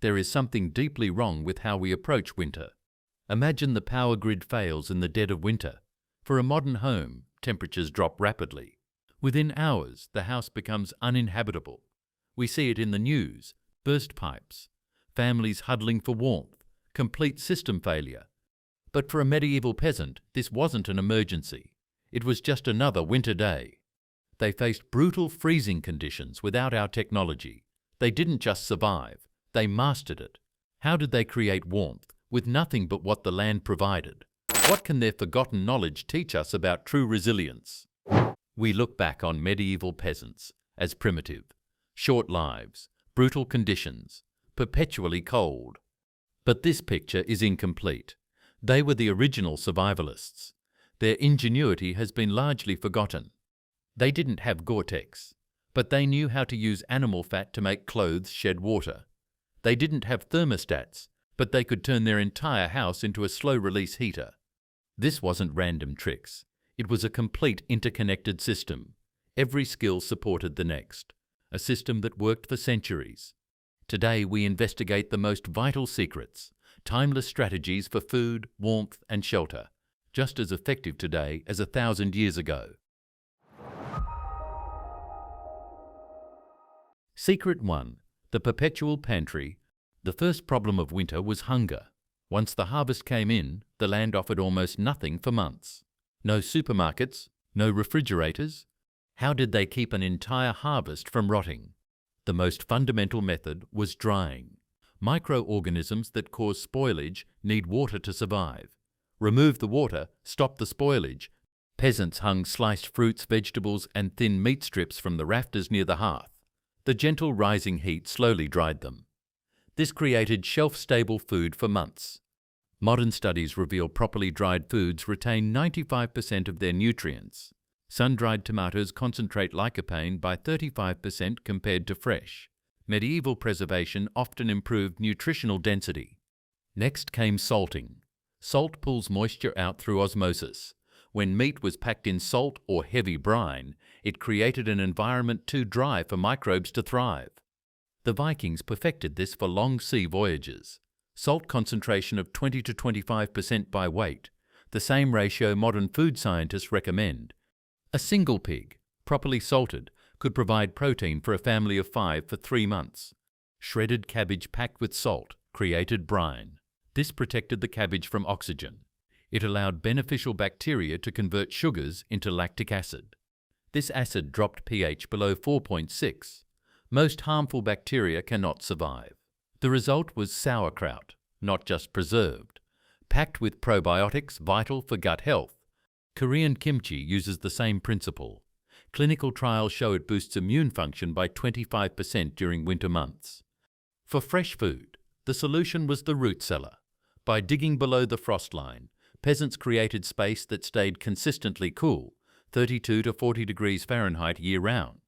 there is something deeply wrong with how we approach winter. Imagine the power grid fails in the dead of winter. For a modern home, temperatures drop rapidly. Within hours, the house becomes uninhabitable. We see it in the news: burst pipes, families huddling for warmth, complete system failure. But for a medieval peasant, this wasn't an emergency. It was just another winter day. They faced brutal freezing conditions without our technology. They didn't just survive, they mastered it. How did they create warmth with nothing but what the land provided? What can their forgotten knowledge teach us about true resilience? We look back on medieval peasants as primitive, short lives, brutal conditions, perpetually cold. But this picture is incomplete. They were the original survivalists. Their ingenuity has been largely forgotten. They didn't have Gore-Tex, but they knew how to use animal fat to make clothes shed water. They didn't have thermostats, but they could turn their entire house into a slow-release heater. This wasn't random tricks. It was a complete interconnected system. Every skill supported the next, a system that worked for centuries. Today we investigate the most vital secrets, timeless strategies for food, warmth and shelter, just as effective today as 1,000 years ago. Secret 1. The perpetual pantry. The first problem of winter was hunger. Once the harvest came in, the land offered almost nothing for months. No supermarkets, no refrigerators. How did they keep an entire harvest from rotting? The most fundamental method was drying. Microorganisms that cause spoilage need water to survive. Remove the water, stop the spoilage. Peasants hung sliced fruits, vegetables and thin meat strips from the rafters near the hearth. The gentle rising heat slowly dried them. This created shelf-stable food for months. Modern studies reveal properly dried foods retain 95% of their nutrients. Sun-dried tomatoes concentrate lycopene by 35% compared to fresh. Medieval preservation often improved nutritional density. Next came salting. Salt pulls moisture out through osmosis. When meat was packed in salt or heavy brine, it created an environment too dry for microbes to thrive. The Vikings perfected this for long sea voyages. Salt concentration of 20 to 25% by weight, the same ratio modern food scientists recommend. A single pig, properly salted, could provide protein for a family of 5 for 3 months. Shredded cabbage packed with salt created brine. This protected the cabbage from oxygen. It allowed beneficial bacteria to convert sugars into lactic acid. This acid dropped pH below 4.6. Most harmful bacteria cannot survive. The result was sauerkraut, not just preserved, packed with probiotics vital for gut health. Korean kimchi uses the same principle. Clinical trials show it boosts immune function by 25% during winter months. For fresh food, the solution was the root cellar. By digging below the frost line, peasants created space that stayed consistently cool, 32 to 40 degrees Fahrenheit year-round.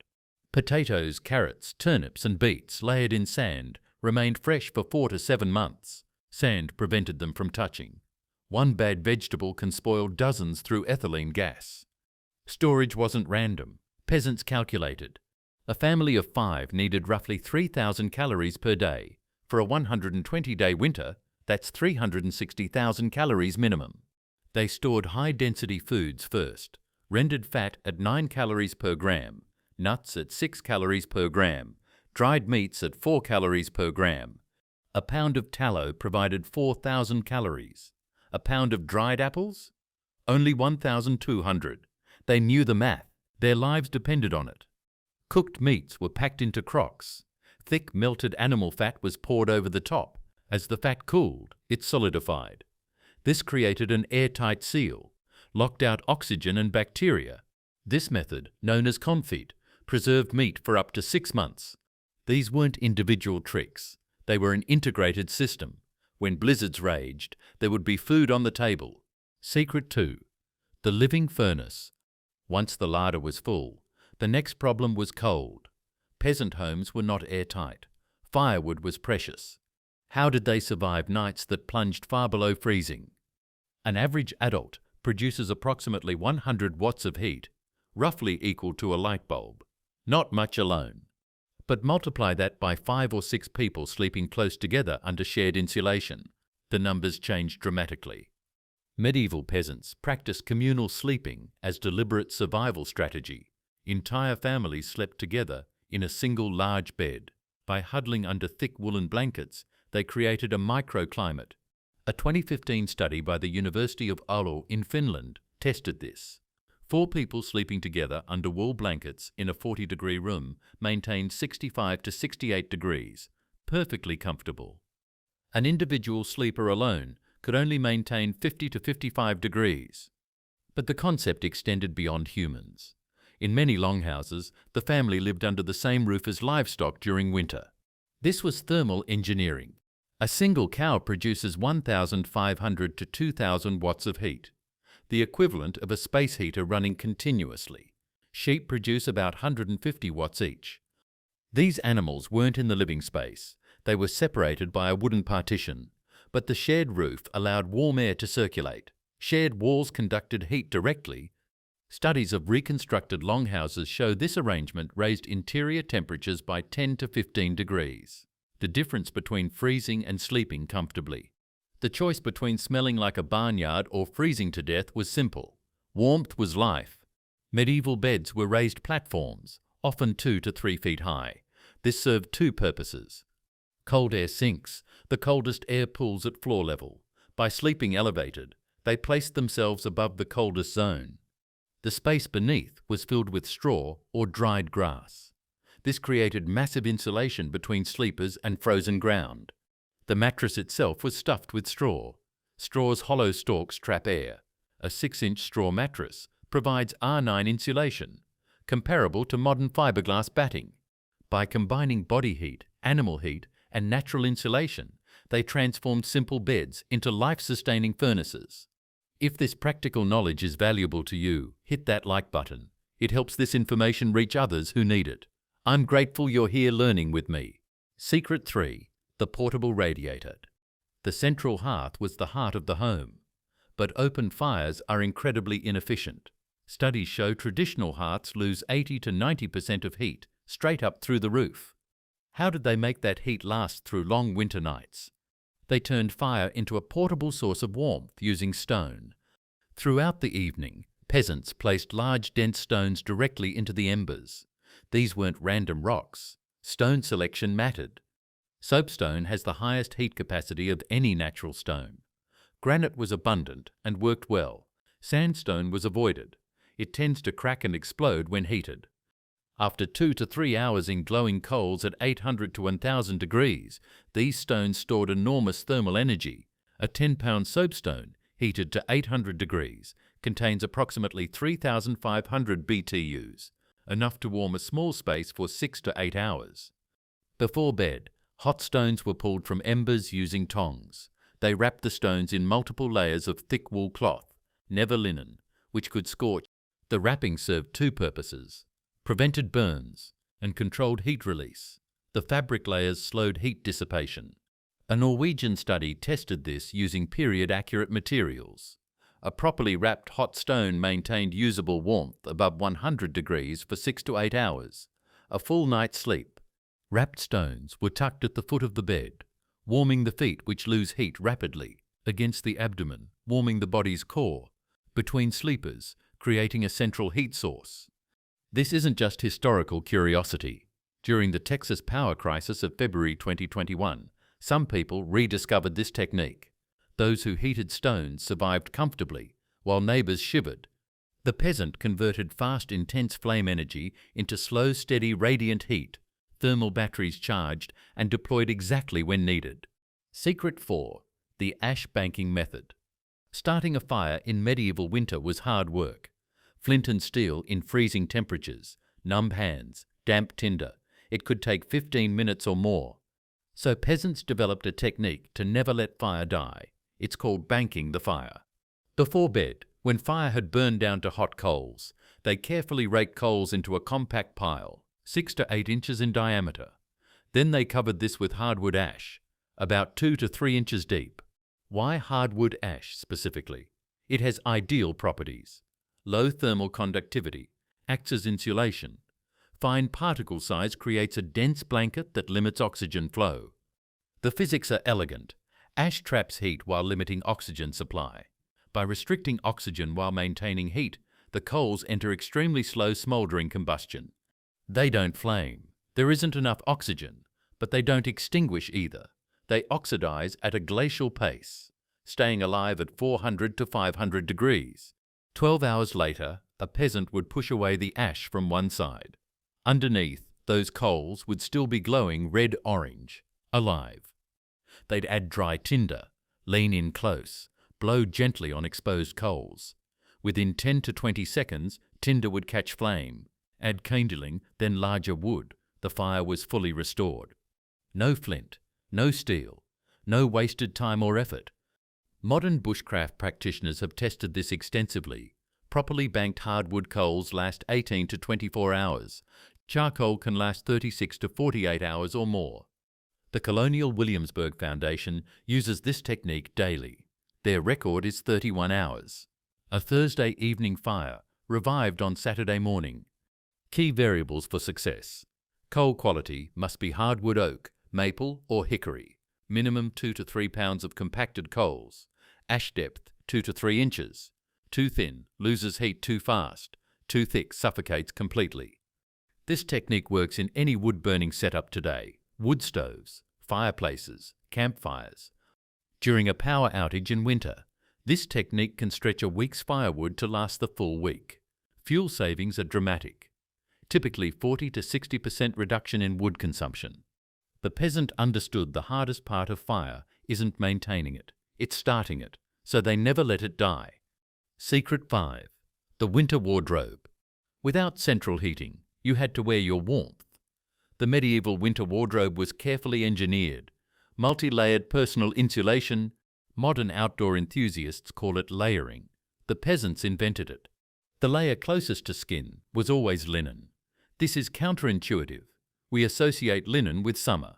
Potatoes, carrots, turnips and beets layered in sand remained fresh for 4 to 7 months. Sand prevented them from touching. One bad vegetable can spoil dozens through ethylene gas. Storage wasn't random. Peasants calculated. A family of 5 needed roughly 3,000 calories per day. For a 120-day winter, that's 360,000 calories minimum. They stored high-density foods first. Rendered fat at 9 calories per gram, nuts at 6 calories per gram, dried meats at 4 calories per gram. A pound of tallow provided 4,000 calories. A pound of dried apples? Only 1,200. They knew the math. Their lives depended on it. Cooked meats were packed into crocks. Thick melted animal fat was poured over the top. As the fat cooled, it solidified. This created an airtight seal, locked out oxygen and bacteria. This method, known as confit, preserved meat for up to 6 months. These weren't individual tricks. They were an integrated system. When blizzards raged, there would be food on the table. Secret 2. The living furnace. Once the larder was full, the next problem was cold. Peasant homes were not airtight. Firewood was precious. How did they survive nights that plunged far below freezing? An average adult produces approximately 100 watts of heat, roughly equal to a light bulb. Not much alone. But multiply that by 5 or 6 people sleeping close together under shared insulation. The numbers change dramatically. Medieval peasants practiced communal sleeping as deliberate survival strategy. Entire families slept together in a single large bed. By huddling under thick woolen blankets, they created a microclimate. A 2015 study by the University of Oulu in Finland tested this. 4 people sleeping together under wool blankets in a 40-degree room maintained 65 to 68 degrees, perfectly comfortable. An individual sleeper alone could only maintain 50 to 55 degrees. But the concept extended beyond humans. In many longhouses, the family lived under the same roof as livestock during winter. This was thermal engineering. A single cow produces 1,500 to 2,000 watts of heat, the equivalent of a space heater running continuously. Sheep produce about 150 watts each. These animals weren't in the living space. They were separated by a wooden partition, but the shared roof allowed warm air to circulate. Shared walls conducted heat directly. Studies of reconstructed longhouses show this arrangement raised interior temperatures by 10 to 15 degrees. The difference between freezing and sleeping comfortably. The choice between smelling like a barnyard or freezing to death was simple. Warmth was life. Medieval beds were raised platforms, often 2 to 3 feet high. This served 2 purposes. Cold air sinks, the coldest air pools at floor level. By sleeping elevated, they placed themselves above the coldest zone. The space beneath was filled with straw or dried grass. This created massive insulation between sleepers and frozen ground. The mattress itself was stuffed with straw. Straw's hollow stalks trap air. A 6-inch straw mattress provides R9 insulation, comparable to modern fiberglass batting. By combining body heat, animal heat, and natural insulation, they transformed simple beds into life-sustaining furnaces. If this practical knowledge is valuable to you, hit that like button. It helps this information reach others who need it. I'm grateful you're here learning with me. Secret 3. The portable radiator. The central hearth was the heart of the home. But open fires are incredibly inefficient. Studies show traditional hearths lose 80 to 90% of heat straight up through the roof. How did they make that heat last through long winter nights? They turned fire into a portable source of warmth using stone. Throughout the evening, peasants placed large dense stones directly into the embers. These weren't random rocks. Stone selection mattered. Soapstone has the highest heat capacity of any natural stone. Granite was abundant and worked well. Sandstone was avoided. It tends to crack and explode when heated. After 2 to 3 hours in glowing coals at 800 to 1000 degrees, these stones stored enormous thermal energy. A 10-pound soapstone, heated to 800 degrees, contains approximately 3,500 BTUs, enough to warm a small space for 6 to 8 hours. Before bed, hot stones were pulled from embers using tongs. They wrapped the stones in multiple layers of thick wool cloth, never linen, which could scorch. The wrapping served 2 purposes: prevented burns and controlled heat release. The fabric layers slowed heat dissipation. A Norwegian study tested this using period-accurate materials. A properly wrapped hot stone maintained usable warmth above 100 degrees for 6 to 8 hours, a full night's sleep. Wrapped stones were tucked at the foot of the bed, warming the feet which lose heat rapidly, against the abdomen, warming the body's core, between sleepers, creating a central heat source. This isn't just historical curiosity. During the Texas power crisis of February 2021, some people rediscovered this technique. Those who heated stones survived comfortably, while neighbors shivered. The peasant converted fast, intense flame energy into slow, steady, radiant heat. Thermal batteries charged and deployed exactly when needed. Secret 4. The ash banking method. Starting a fire in medieval winter was hard work. Flint and steel in freezing temperatures, numb hands, damp tinder. It could take 15 minutes or more. So peasants developed a technique to never let fire die. It's called banking the fire. Before bed, when fire had burned down to hot coals, they carefully raked coals into a compact pile, 6 to 8 inches in diameter. Then they covered this with hardwood ash, about 2 to 3 inches deep. Why hardwood ash specifically? It has ideal properties. Low thermal conductivity, acts as insulation. Fine particle size creates a dense blanket that limits oxygen flow. The physics are elegant. Ash traps heat while limiting oxygen supply. By restricting oxygen while maintaining heat, the coals enter extremely slow smouldering combustion. They don't flame. There isn't enough oxygen, but they don't extinguish either. They oxidize at a glacial pace, staying alive at 400 to 500 degrees. 12 hours later, a peasant would push away the ash from one side. Underneath, those coals would still be glowing red-orange, alive. They'd add dry tinder, lean in close, blow gently on exposed coals. Within 10 to 20 seconds, tinder would catch flame. Add kindling, then larger wood. The fire was fully restored. No flint, no steel, no wasted time or effort. Modern bushcraft practitioners have tested this extensively. Properly banked hardwood coals last 18 to 24 hours. Charcoal can last 36 to 48 hours or more. The Colonial Williamsburg Foundation uses this technique daily. Their record is 31 hours. A Thursday evening fire, revived on Saturday morning. Key variables for success. Coal quality must be hardwood oak, maple or hickory. Minimum 2 to 3 pounds of compacted coals. Ash depth 2 to 3 inches. Too thin, loses heat too fast. Too thick, suffocates completely. This technique works in any wood-burning setup today. Wood stoves, fireplaces, campfires. During a power outage in winter, this technique can stretch a week's firewood to last the full week. Fuel savings are dramatic. Typically 40 to 60% reduction in wood consumption. The peasant understood the hardest part of fire isn't maintaining it, it's starting it, so they never let it die. Secret 5. The winter wardrobe. Without central heating, you had to wear your warmth. The medieval winter wardrobe was carefully engineered. Multi-layered personal insulation. Modern outdoor enthusiasts call it layering. The peasants invented it. The layer closest to skin was always linen. This is counterintuitive. We associate linen with summer.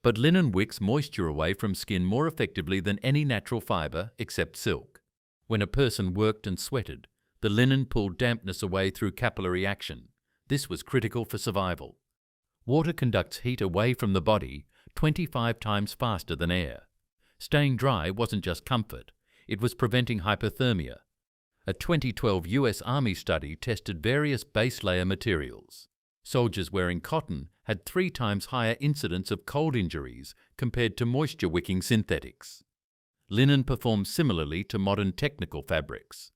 But linen wicks moisture away from skin more effectively than any natural fibre except silk. When a person worked and sweated, the linen pulled dampness away through capillary action. This was critical for survival. Water conducts heat away from the body 25 times faster than air. Staying dry wasn't just comfort, it was preventing hypothermia. A 2012 US Army study tested various base layer materials. Soldiers wearing cotton had 3 times higher incidence of cold injuries compared to moisture-wicking synthetics. Linen performs similarly to modern technical fabrics.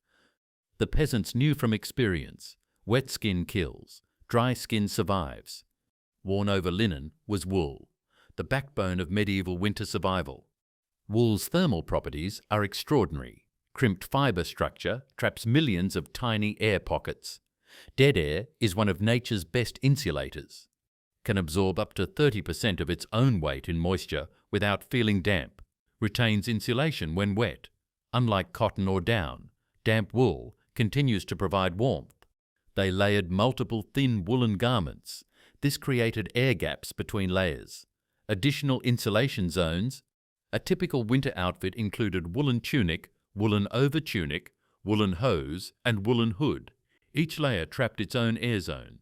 The peasants knew from experience, wet skin kills, dry skin survives. Worn over linen was wool, the backbone of medieval winter survival. Wool's thermal properties are extraordinary. Crimped fibre structure traps millions of tiny air pockets. Dead air is one of nature's best insulators. Can absorb up to 30% of its own weight in moisture without feeling damp. Retains insulation when wet. Unlike cotton or down, damp wool continues to provide warmth. They layered multiple thin woolen garments. This created air gaps between layers. Additional insulation zones. A typical winter outfit included woolen tunic, woolen over-tunic, woolen hose, and woolen hood. Each layer trapped its own air zone.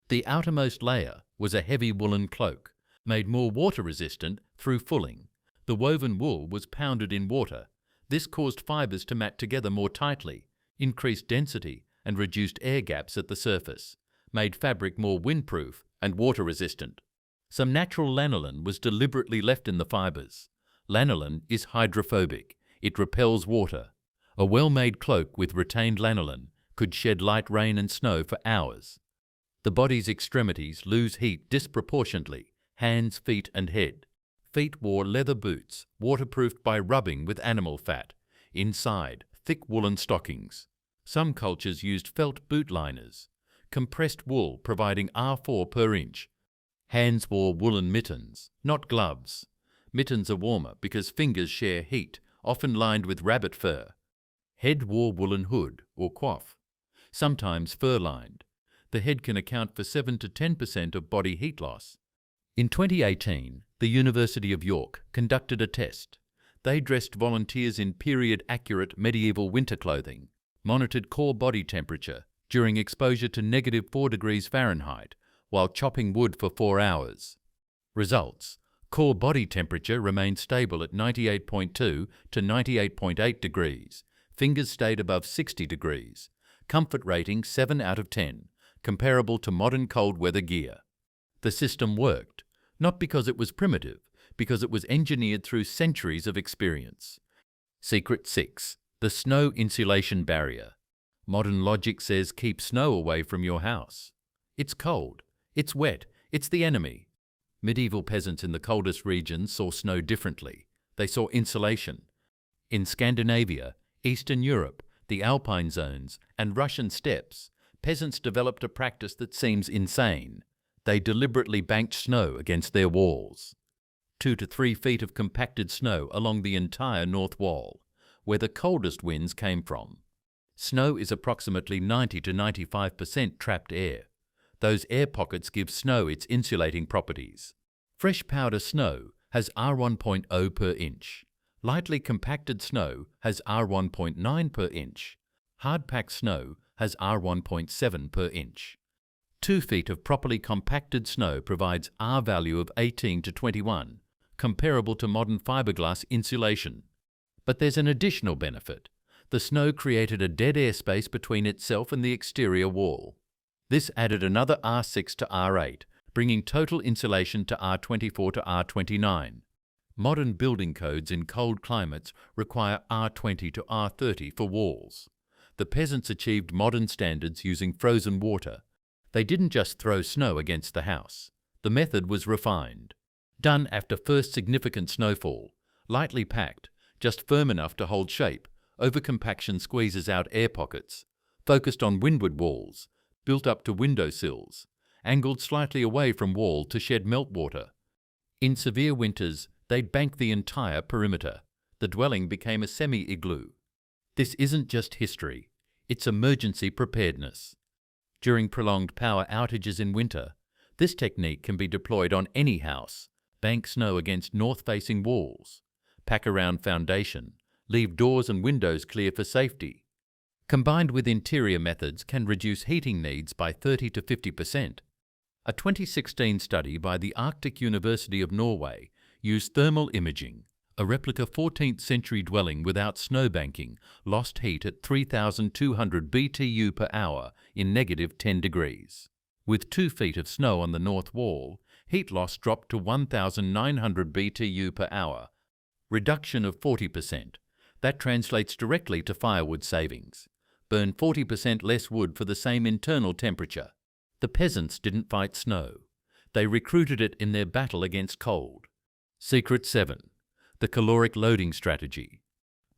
The outermost layer was a heavy woolen cloak, made more water-resistant through fulling. The woven wool was pounded in water. This caused fibres to mat together more tightly, increased density, and reduced air gaps at the surface, made fabric more windproof and water-resistant. Some natural lanolin was deliberately left in the fibres. Lanolin is hydrophobic. It repels water. A well-made cloak with retained lanolin could shed light rain and snow for hours. The body's extremities lose heat disproportionately, hands, feet and head. Feet wore leather boots, waterproofed by rubbing with animal fat. Inside, thick woolen stockings. Some cultures used felt boot liners. Compressed wool providing R4 per inch. Hands wore woolen mittens, not gloves. Mittens are warmer because fingers share heat, often lined with rabbit fur. Head wore woolen hood or coif, sometimes fur-lined. The head can account for 7 to 10% of body heat loss. In 2018, the University of York conducted a test. They dressed volunteers in period-accurate medieval winter clothing, monitored core body temperature during exposure to -4 degrees Fahrenheit, while chopping wood for 4 hours. Results: core body temperature remained stable at 98.2 to 98.8 degrees. Fingers stayed above 60 degrees. Comfort rating 7 out of 10, comparable to modern cold weather gear. The system worked, not because it was primitive, because it was engineered through centuries of experience. Secret 6. The snow insulation barrier. Modern logic says keep snow away from your house. It's cold, it's wet, it's the enemy. Medieval peasants in the coldest regions saw snow differently. They saw insulation. In Scandinavia, Eastern Europe, the Alpine zones, and Russian steppes, peasants developed a practice that seems insane. They deliberately banked snow against their walls. 2 to 3 feet of compacted snow along the entire north wall, where the coldest winds came from. Snow is approximately 90 to 95% trapped air. Those air pockets give snow its insulating properties. Fresh powder snow has R1.0 per inch. Lightly compacted snow has R1.9 per inch. Hard-packed snow has R1.7 per inch. 2 feet of properly compacted snow provides R value of 18 to 21, comparable to modern fiberglass insulation. But there's an additional benefit. The snow created a dead air space between itself and the exterior wall. This added another R6 to R8, bringing total insulation to R24 to R29. Modern building codes in cold climates require R20 to R30 for walls. The peasants achieved modern standards using frozen water. They didn't just throw snow against the house. The method was refined. Done after first significant snowfall, lightly packed, just firm enough to hold shape. Overcompaction squeezes out air pockets. Focused on windward walls, built up to window sills, angled slightly away from wall to shed meltwater. In severe winters, they'd bank the entire perimeter. The dwelling became a semi-igloo. This isn't just history, it's emergency preparedness. During prolonged power outages in winter, this technique can be deployed on any house. Bank snow against north-facing walls. Pack around foundation. Leave doors and windows clear for safety. Combined with interior methods can reduce heating needs by 30 to 50%. A 2016 study by the Arctic University of Norway used thermal imaging. A replica 14th century dwelling without snowbanking lost heat at 3,200 BTU per hour in -10 degrees. With 2 feet of snow on the north wall, heat loss dropped to 1,900 BTU per hour, reduction of 40%. That translates directly to firewood savings. Burn 40% less wood for the same internal temperature. The peasants didn't fight snow. They recruited it in their battle against cold. Secret 7. The caloric loading strategy.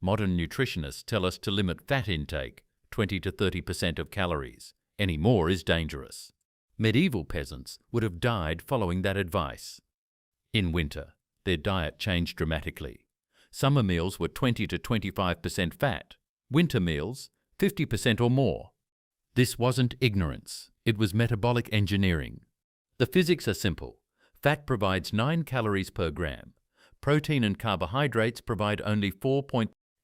Modern nutritionists tell us to limit fat intake, 20 to 30% of calories. Any more is dangerous. Medieval peasants would have died following that advice. In winter, their diet changed dramatically. Summer meals were 20 to 25% fat. Winter meals, 50% or more. This wasn't ignorance, it was metabolic engineering. The physics are simple. Fat provides 9 calories per gram. Protein and carbohydrates provide only 4.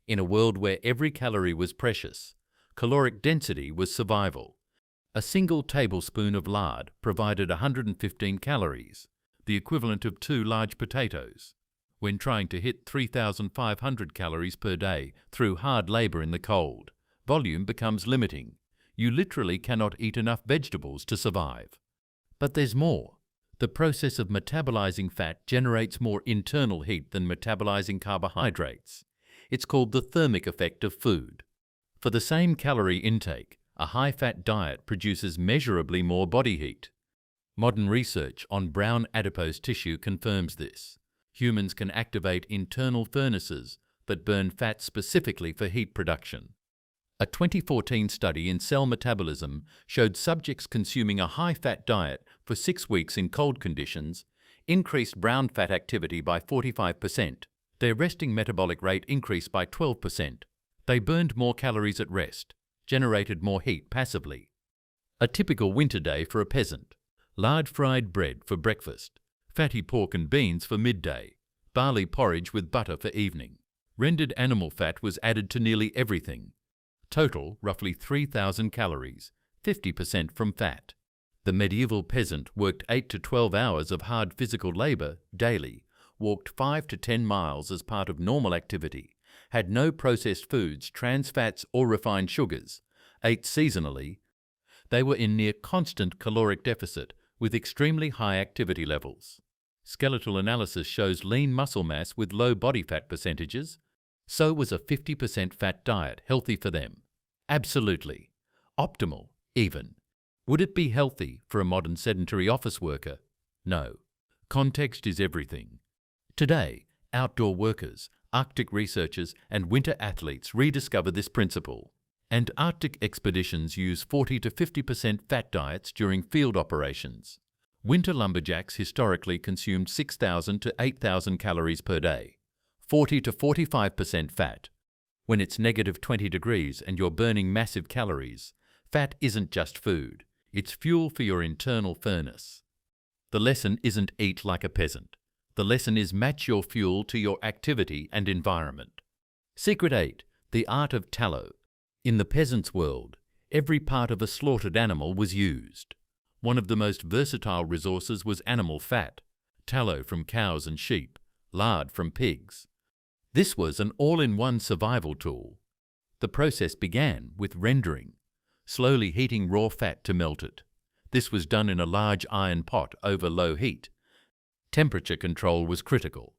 In a world where every calorie was precious, caloric density was survival. A single tablespoon of lard provided 115 calories, the equivalent of 2 large potatoes. When trying to hit 3,500 calories per day through hard labor in the cold, volume becomes limiting. You literally cannot eat enough vegetables to survive. But there's more. The process of metabolizing fat generates more internal heat than metabolizing carbohydrates. It's called the thermic effect of food. For the same calorie intake, a high-fat diet produces measurably more body heat. Modern research on brown adipose tissue confirms this. Humans can activate internal furnaces that burn fat specifically for heat production. A 2014 study in Cell Metabolism showed subjects consuming a high-fat diet for 6 weeks in cold conditions increased brown fat activity by 45%. Their resting metabolic rate increased by 12%. They burned more calories at rest, generated more heat passively. A typical winter day for a peasant. Lard fried bread for breakfast. Fatty pork and beans for midday. Barley porridge with butter for evening. Rendered animal fat was added to nearly everything. Total, roughly 3,000 calories, 50% from fat. The medieval peasant worked 8 to 12 hours of hard physical labour daily, walked 5 to 10 miles as part of normal activity, had no processed foods, trans fats or refined sugars, ate seasonally. They were in near constant caloric deficit with extremely high activity levels. Skeletal analysis shows lean muscle mass with low body fat percentages. So was a 50% fat diet healthy for them? Absolutely. Optimal, even. Would it be healthy for a modern sedentary office worker? No. Context is everything. Today, outdoor workers, Arctic researchers and winter athletes rediscover this principle. And Arctic expeditions use 40 to 50% fat diets during field operations. Winter lumberjacks historically consumed 6,000 to 8,000 calories per day, 40 to 45% fat. When it's negative 20 degrees and you're burning massive calories, fat isn't just food, it's fuel for your internal furnace. The lesson isn't eat like a peasant. The lesson is match your fuel to your activity and environment. Secret 8. The art of tallow. In the peasant's world, every part of a slaughtered animal was used. One of the most versatile resources was animal fat, tallow from cows and sheep, lard from pigs. This was an all-in-one survival tool. The process began with rendering, slowly heating raw fat to melt it. This was done in a large iron pot over low heat. Temperature control was critical.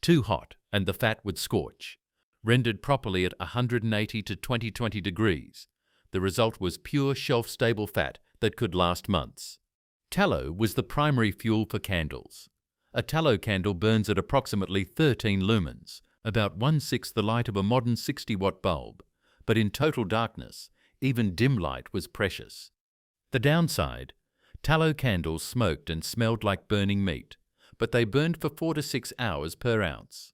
Too hot and the fat would scorch. Rendered properly at 180 to 220 degrees, the result was pure shelf-stable fat that could last months. Tallow was the primary fuel for candles. A tallow candle burns at approximately 13 lumens, about 1/6 the light of a modern 60-watt bulb, but in total darkness, even dim light was precious. The downside: tallow candles smoked and smelled like burning meat, but they burned for 4 to 6 hours per ounce.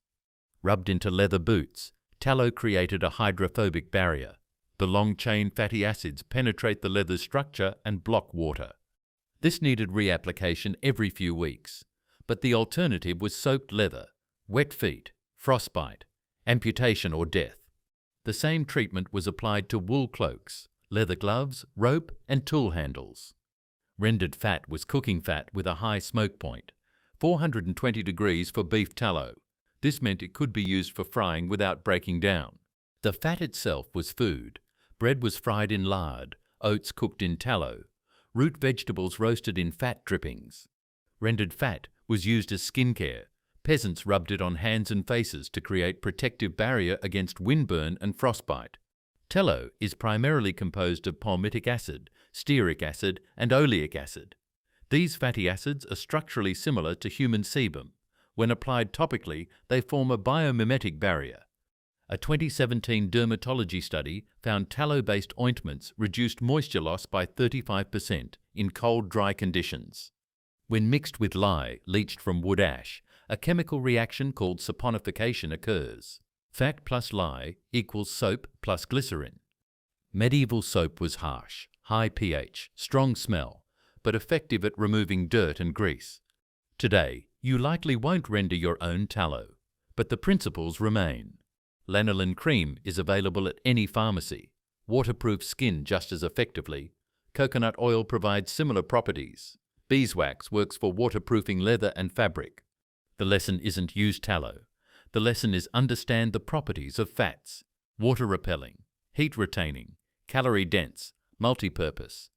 Rubbed into leather boots, tallow created a hydrophobic barrier. The long-chain fatty acids penetrate the leather's structure and block water. This needed reapplication every few weeks, but the alternative was soaked leather, wet feet, frostbite, amputation or death. The same treatment was applied to wool cloaks, leather gloves, rope and tool handles. Rendered fat was cooking fat with a high smoke point, 420 degrees for beef tallow. This meant it could be used for frying without breaking down. The fat itself was food. Bread was fried in lard, oats cooked in tallow, root vegetables roasted in fat drippings. Rendered fat was used as skincare. Peasants rubbed it on hands and faces to create protective barrier against windburn and frostbite. Tallow is primarily composed of palmitic acid, stearic acid and oleic acid. These fatty acids are structurally similar to human sebum. When applied topically, they form a biomimetic barrier. A 2017 dermatology study found tallow-based ointments reduced moisture loss by 35% in cold, dry conditions. When mixed with lye leached from wood ash, a chemical reaction called saponification occurs. Fat plus lye equals soap plus glycerin. Medieval soap was harsh, high pH, strong smell, but effective at removing dirt and grease. Today, you likely won't render your own tallow, but the principles remain. Lanolin cream is available at any pharmacy. Waterproof skin just as effectively. Coconut oil provides similar properties. Beeswax works for waterproofing leather and fabric. The lesson isn't use tallow. The lesson is understand the properties of fats. Water repelling, heat retaining, calorie dense, multipurpose.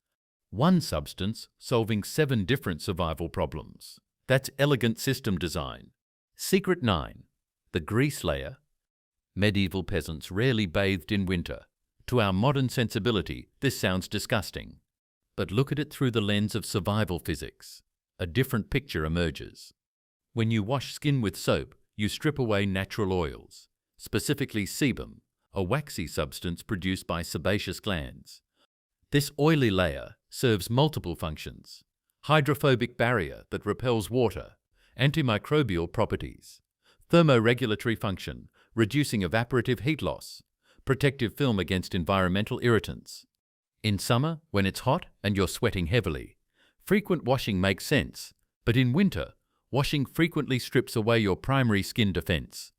One substance solving 7 different survival problems. That's elegant system design. Secret 9. The grease layer. Medieval peasants rarely bathed in winter. To our modern sensibility, this sounds disgusting. But look at it through the lens of survival physics. A different picture emerges. When you wash skin with soap, you strip away natural oils, specifically sebum, a waxy substance produced by sebaceous glands. This oily layer serves multiple functions: hydrophobic barrier that repels water, antimicrobial properties, thermoregulatory function, reducing evaporative heat loss, protective film against environmental irritants. In summer, when it's hot and you're sweating heavily, frequent washing makes sense, but in winter, washing frequently strips away your primary skin defense.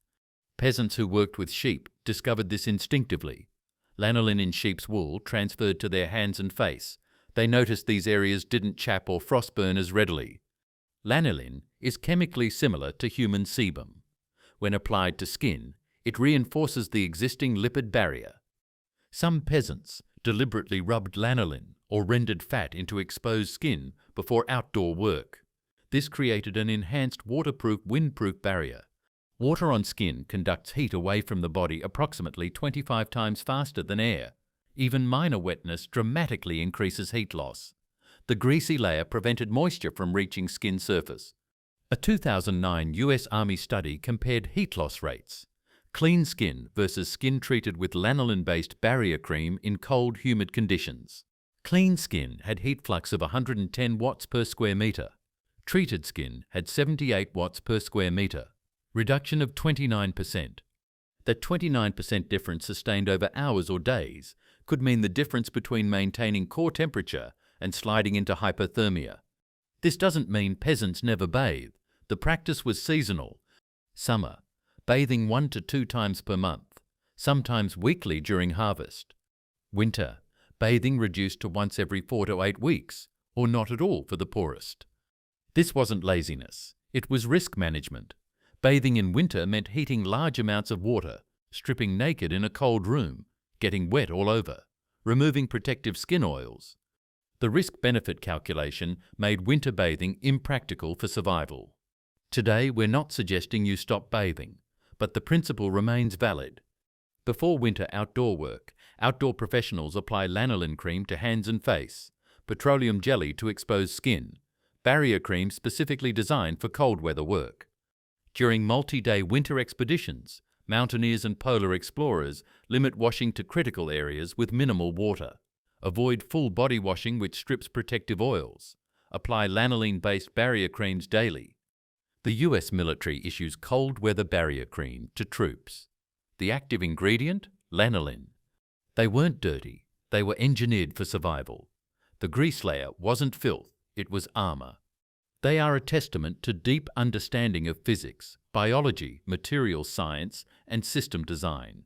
Peasants who worked with sheep discovered this instinctively. Lanolin in sheep's wool transferred to their hands and face, They noticed these areas didn't chap or frostburn as readily. Lanolin is chemically similar to human sebum. When applied to skin, it reinforces the existing lipid barrier. Some peasants deliberately rubbed lanolin or rendered fat into exposed skin before outdoor work. This created an enhanced waterproof, windproof barrier. Water on skin conducts heat away from the body approximately 25 times faster than air. Even minor wetness dramatically increases heat loss. The greasy layer prevented moisture from reaching skin surface. A 2009 US Army study compared heat loss rates. Clean skin versus skin treated with lanolin-based barrier cream in cold, humid conditions. Clean skin had heat flux of 110 watts per square meter. Treated skin had 78 watts per square meter. Reduction of 29%. That 29% difference sustained over hours or days could mean the difference between maintaining core temperature and sliding into hypothermia. This doesn't mean peasants never bathe. The practice was seasonal. Summer, bathing 1 to 2 times per month, sometimes weekly during harvest. Winter, bathing reduced to once every 4 to 8 weeks, or not at all for the poorest. This wasn't laziness, it was risk management. Bathing in winter meant heating large amounts of water, stripping naked in a cold room, getting wet all over, removing protective skin oils. The risk-benefit calculation made winter bathing impractical for survival. Today, we're not suggesting you stop bathing, but the principle remains valid. Before winter outdoor work, outdoor professionals apply lanolin cream to hands and face, petroleum jelly to exposed skin, barrier cream specifically designed for cold weather work. During multi-day winter expeditions, mountaineers and polar explorers limit washing to critical areas with minimal water. Avoid full body washing which strips protective oils. Apply lanolin-based barrier creams daily. The US military issues cold weather barrier cream to troops. The active ingredient? Lanolin. They weren't dirty, they were engineered for survival. The grease layer wasn't filth, it was armor. They are a testament to deep understanding of physics, biology, materials science, and system design.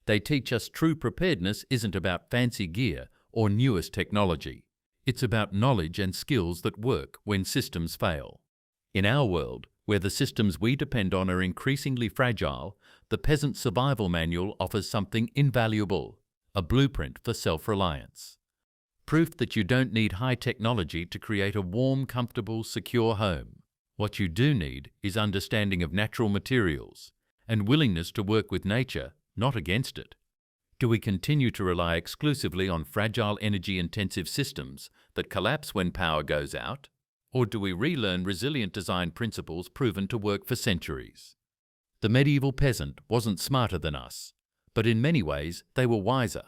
They teach us true preparedness isn't about fancy gear or newest technology. It's about knowledge and skills that work when systems fail. In our world, where the systems we depend on are increasingly fragile, the Peasant Survival Manual offers something invaluable, a blueprint for self-reliance. Proof that you don't need high technology to create a warm, comfortable, secure home. What you do need is understanding of natural materials and willingness to work with nature, not against it. Do we continue to rely exclusively on fragile, energy-intensive systems that collapse when power goes out? Or do we relearn resilient design principles proven to work for centuries? The medieval peasant wasn't smarter than us, but in many ways they were wiser.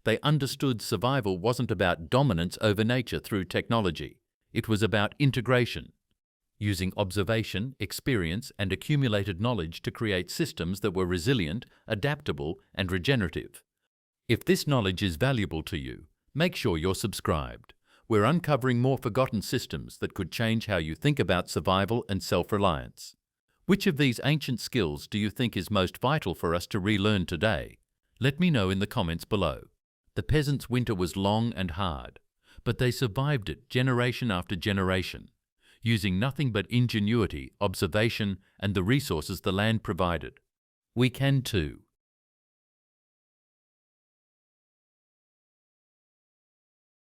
They understood survival wasn't about dominance over nature through technology. It was about integration, using observation, experience, and accumulated knowledge to create systems that were resilient, adaptable, and regenerative. If this knowledge is valuable to you, make sure you're subscribed. We're uncovering more forgotten systems that could change how you think about survival and self-reliance. Which of these ancient skills do you think is most vital for us to relearn today? Let me know in the comments below. The peasants' winter was long and hard, but they survived it generation after generation, using nothing but ingenuity, observation, and the resources the land provided. We can too.